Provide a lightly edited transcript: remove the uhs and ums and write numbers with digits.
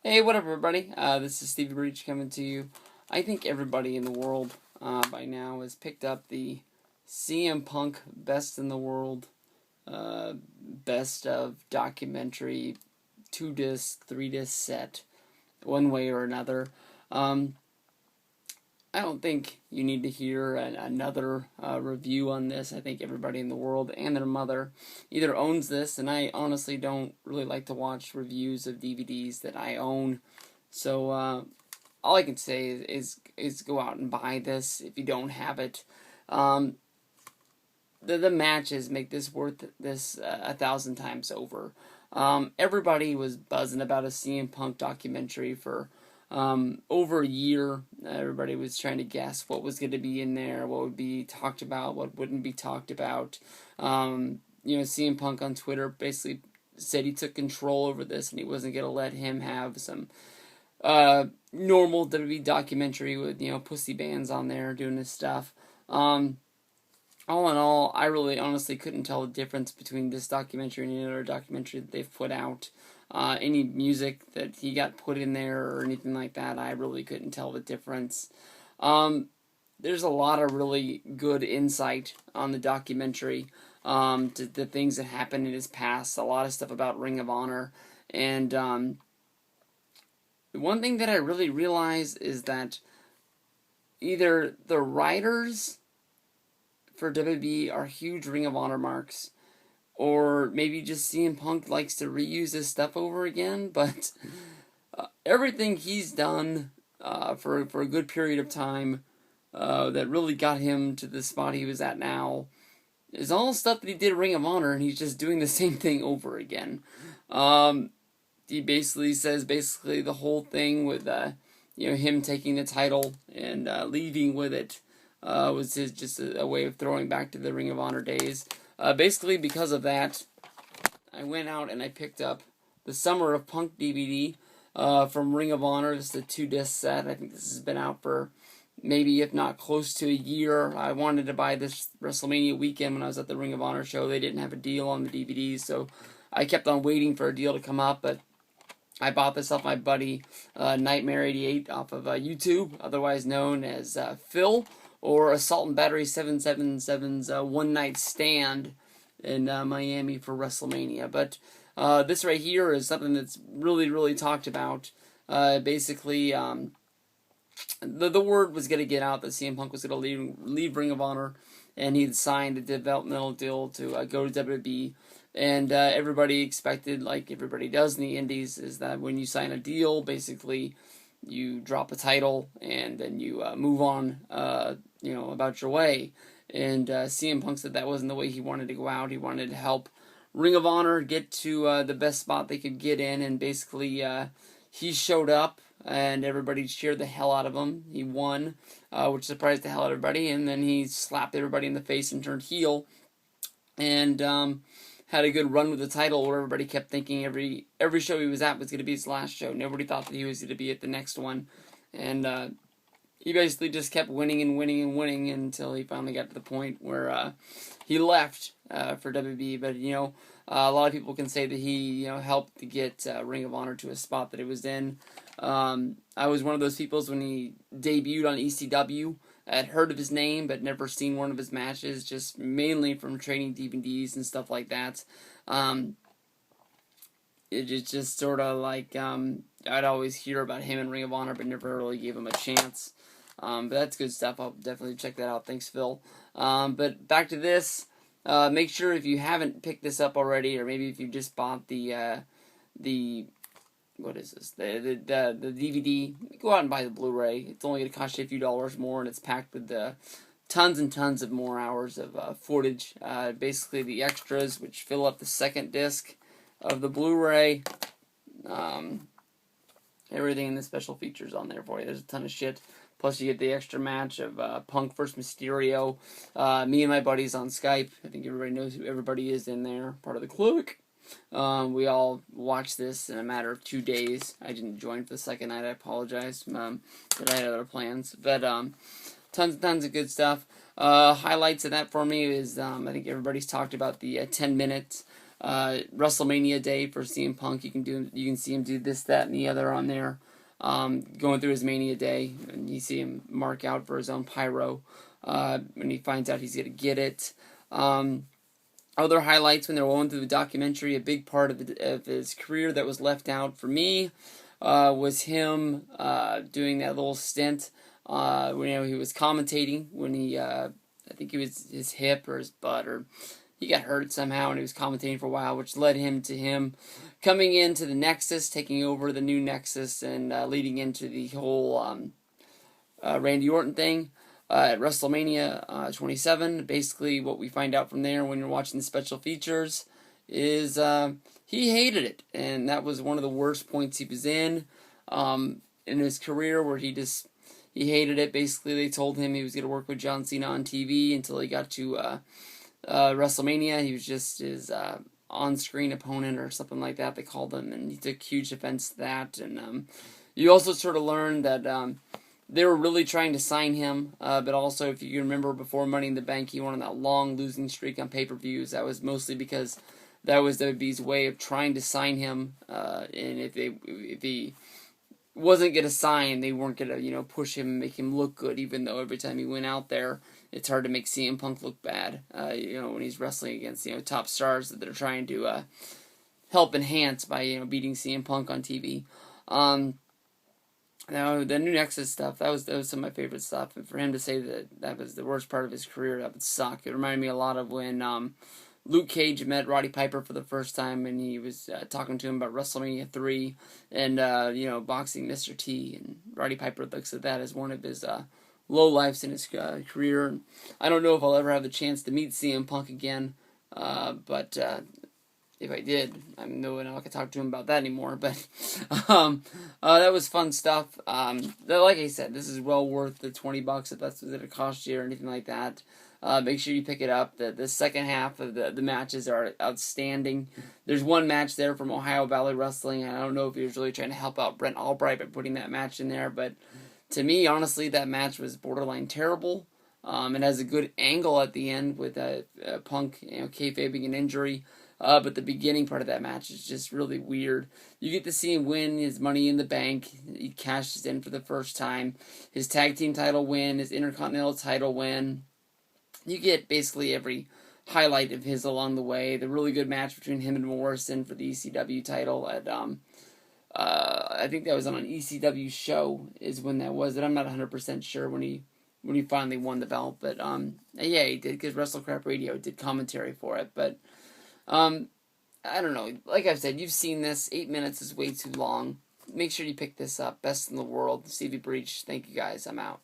Hey, what up, everybody? This is Stevie Breach coming to you. I think everybody in the world by now has picked up the CM Punk Best in the World, Best of Documentary 2-disc, 3-disc set, one way or another. I don't think you need to hear another review on this. I think everybody in the world and their mother either owns this, and I honestly don't really like to watch reviews of DVDs that I own. So all I can say is go out and buy this if you don't have it. The matches make this worth this 1,000 times over. Everybody was buzzing about a CM Punk documentary for over a year. Everybody was trying to guess what was going to be in there, what would be talked about, what wouldn't be talked about. CM Punk on Twitter basically said he took control over this and he wasn't going to let him have some normal WWE documentary with, pussy bands on there doing his stuff. All in all, I really honestly couldn't tell the difference between this documentary and any other documentary that they've put out. Any music that he got put in there or anything like that, I really couldn't tell the difference. There's a lot of really good insight on the documentary to the things that happened in his past, a lot of stuff about Ring of Honor, and one thing that I really realized is that either the writers for WWE are huge Ring of Honor marks, or maybe just CM Punk likes to reuse his stuff over again, but everything he's done for a good period of time that really got him to the spot he was at now is all stuff that he did at Ring of Honor, and he's just doing the same thing over again. He basically says the whole thing with him taking the title and leaving with it was just a way of throwing back to the Ring of Honor days. Basically, because of that, I went out and I picked up the Summer of Punk DVD from Ring of Honor. This is a 2-disc set. I think this has been out for maybe, if not close to a year. I wanted to buy this WrestleMania weekend when I was at the Ring of Honor show. They didn't have a deal on the DVDs, so I kept on waiting for a deal to come up, but I bought this off my buddy Nightmare88 off of YouTube, otherwise known as Phil, or Assault and Battery 777's One Night Stand in Miami for WrestleMania. But this right here is something that's really, really talked about. Basically, the word was going to get out that CM Punk was going to leave Ring of Honor, and he'd signed a developmental deal to go to WWE. And everybody expected, like everybody does in the indies, is that when you sign a deal, basically you drop a title and then you move on, about your way. And CM Punk said that wasn't the way he wanted to go out. He wanted to help Ring of Honor get to the best spot they could get in, and basically he showed up and everybody cheered the hell out of him. He won, which surprised the hell out of everybody, and then he slapped everybody in the face and turned heel, and had a good run with the title where everybody kept thinking every show he was at was going to be his last show. Nobody thought that he was going to be at the next one. And he basically just kept winning and winning and winning until he finally got to the point where he left for WWE. But, a lot of people can say that he, helped to get Ring of Honor to a spot that it was in. I was one of those people when he debuted on ECW. I had heard of his name, but never seen one of his matches, just mainly from trading DVDs and stuff like that. It's just sort of like, I'd always hear about him in Ring of Honor, but never really gave him a chance. But that's good stuff. I'll definitely check that out. Thanks, Phil. But back to this. Make sure if you haven't picked this up already, or maybe if you just bought the what is this? The DVD. Go out and buy the Blu-ray. It's only going to cost you a few dollars more, and it's packed with tons and tons of more hours of footage. Basically, the extras, which fill up the second disc of the Blu-ray. Everything in the special features on there for you. There's a ton of shit. Plus, you get the extra match of Punk vs. Mysterio. Me and my buddies on Skype. I think everybody knows who everybody is in there. Part of the clique. We all watched this in a matter of 2 days. I didn't join for the second night. I apologize. But I had other plans. But tons and tons of good stuff. Highlights of that for me is I think everybody's talked about the 10 minutes WrestleMania Day for CM Punk. You can see him do this, that, and the other on there. Going through his Mania Day, and you see him mark out for his own pyro when he finds out he's gonna get it. Other highlights when they were going through the documentary, a big part of his career that was left out for me was him doing that little stint when he was commentating when he I think it was his hip or his butt or he got hurt somehow and he was commentating for a while, which led to him coming into the Nexus, taking over the new Nexus, and leading into the whole Randy Orton thing. At WrestleMania 27, basically what we find out from there when you're watching the special features is he hated it, and that was one of the worst points he was in his career, where he hated it. Basically, they told him he was going to work with John Cena on TV until he got to WrestleMania. He was just his on-screen opponent or something like that, they called him, and he took huge offense to that. And you also sort of learned that they were really trying to sign him, but also, if you remember, before Money in the Bank, he went on that long losing streak on pay-per-views. That was mostly because that was WWE's way of trying to sign him, and if he wasn't going to sign, they weren't going to, push him and make him look good, even though every time he went out there, it's hard to make CM Punk look bad, when he's wrestling against, top stars that they're trying to help enhance by, beating CM Punk on TV. Now, the new Nexus stuff, that was some of my favorite stuff. And for him to say that was the worst part of his career, that would suck. It reminded me a lot of when Luke Cage met Roddy Piper for the first time, and he was talking to him about WrestleMania 3 and, boxing Mr. T. And Roddy Piper looks at that as one of his low lifes in his career. And I don't know if I'll ever have the chance to meet CM Punk again, but if I did, I'm not going to talk to him about that anymore, but that was fun stuff. Like I said, this is well worth the $20 if that's what it cost you or anything like that. Make sure you pick it up. The second half of the matches are outstanding. There's one match there from Ohio Valley Wrestling. I don't know if he was really trying to help out Brent Albright by putting that match in there, but to me, honestly, that match was borderline terrible. It has a good angle at the end with Punk, kayfabing an injury. But the beginning part of that match is just really weird. You get to see him win his Money in the Bank. He cashes in for the first time. His tag team title win, his Intercontinental title win. You get basically every highlight of his along the way. The really good match between him and Morrison for the ECW title at I think that was on an ECW show is when that was. And I'm not 100% sure when he finally won the belt. But yeah, he did, because WrestleCrap Radio did commentary for it. But I don't know. Like I've said, you've seen this. 8 minutes is way too long. Make sure you pick this up. Best in the world. Stevie Breach. Thank you guys. I'm out.